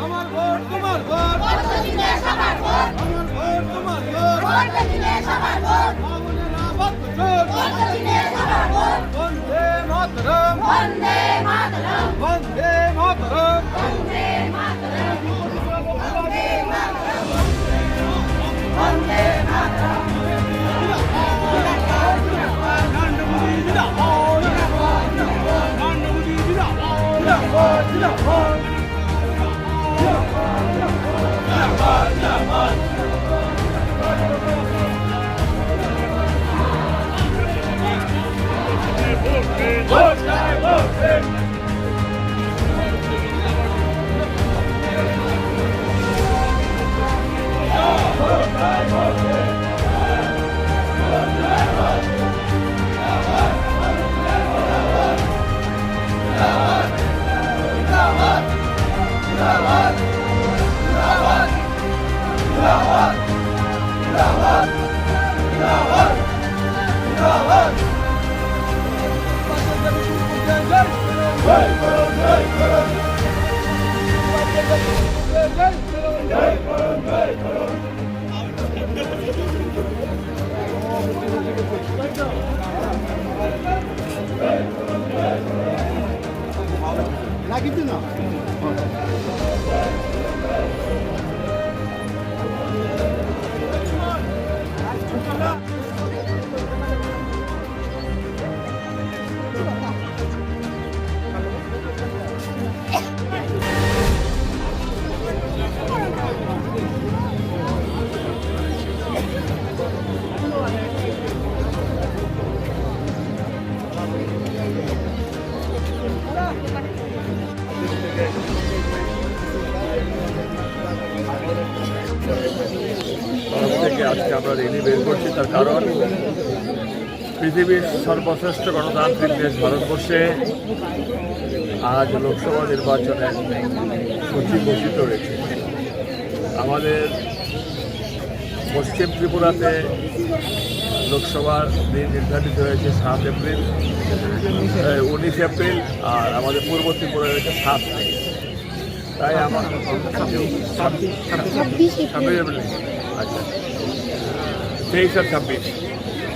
আমার ভোট তোমার ভোট, আমার ভোট তোমার ভোট, বাবুনেরা বদজোর, বন্দে মাতরম, বন্দে মাতরম, বন্দে মাতরম, বন্দে মাতরম, বন্দে মাতরম, বন্দে মাতরম। Gitu no? আজকে আমরা র্যালি বের করছি, তার কারণ পৃথিবীর সর্বশ্রেষ্ঠ গণতান্ত্রিক দেশ ভারতবর্ষে আজ লোকসভা নির্বাচনের সূচি ঘোষিত হয়েছে। আমাদের পশ্চিম ত্রিপুরাতে লোকসভার দিন নির্ধারিত হয়েছে 7 এপ্রিল, 19 এপ্রিল, আর আমাদের পূর্ব ত্রিপুরা হয়েছে 7 মে। তাই আমার 26 এপ্রিল, আচ্ছা 23 আর 26,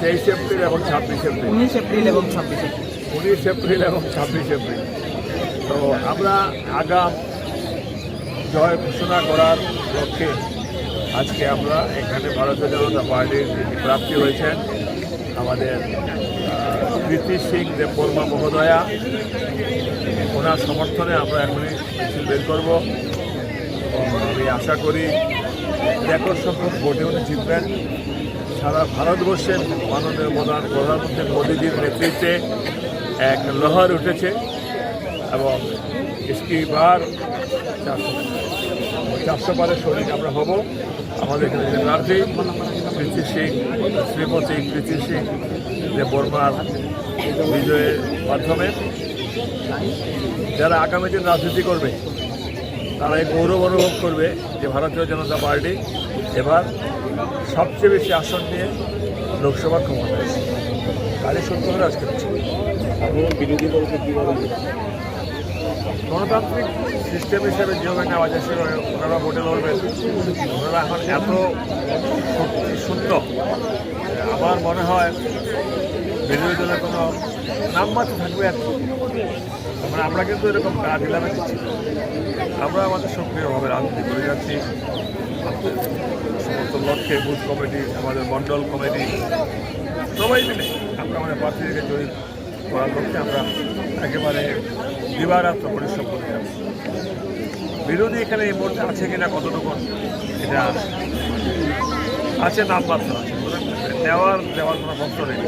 23 এপ্রিল এবং 26 এপ্রিল, 19 এপ্রিল এবং 26 এপ্রিল, 19 এপ্রিল এবং 26 এপ্রিল। তো আমরা আগাম জয় ঘোষণা করার লক্ষ্যে আজকে আমরা এখানে ভারতীয় জনতা পার্টির যিনি প্রাপ্তি হয়েছেন আমাদের কৃতি সিং দেববর্মা মহোদয়া, ওনার সমর্থনে আমরা এখনই মিছিল বের করব। আমি আশা করি রেকর্ড সংখ্যক ভোটে উনি জিতবেন। সারা ভারতবর্ষের মাননীয় প্রধানমন্ত্রী মোদীজির নেতৃত্বে এক লহর উঠেছে এবং इसकी बार 400 পারের সৈনিক আমরা হব। আমাদের এখানে যে প্রার্থী কৃতি সিং, শ্রীমতী কৃতি সিং দেববর্মার বিজয়ের মাধ্যমে যারা আগামী দিন রাজনীতি করবে তারা এই গৌরব অনুভব করবে যে ভারতীয় জনতা পার্টি এবার সবচেয়ে বেশি আসন নিয়ে লোকসভা ক্ষমতা আছে। তারই সত্য করে আজকে বিরোধী দলকে কীভাবে গণতান্ত্রিক সিস্টেম হিসেবে যেভাবে নেওয়া যায় সেভাবে ওনারা ভোটে লড়বেন। ওনারা এখন এত শক্তি আমার মনে হয় বিরোধী দলের কোনো নামমাত্র থাকবে আর কি। মানে আমরা কিন্তু এরকম গা ঢিলামে দিচ্ছি, আমরা আমাদের সক্রিয়ভাবে রাজনীতি করে যাচ্ছি। সমস্ত লক্ষ্যে বুথ কমিটি, আমাদের মণ্ডল কমিটি সবাই মিলে আমরা আমাদের প্রার্থীদেরকে জয়ী করার লক্ষ্যে আমরা একেবারে দিবারাত্র পরিশ্রম করে যাচ্ছি। বিরোধী এখানে এই মুহূর্তে আছে কিনা কতটুকু এটা আছে, নামমাত্র আছে, দেওয়ার কোনো বক্তব্য নেই।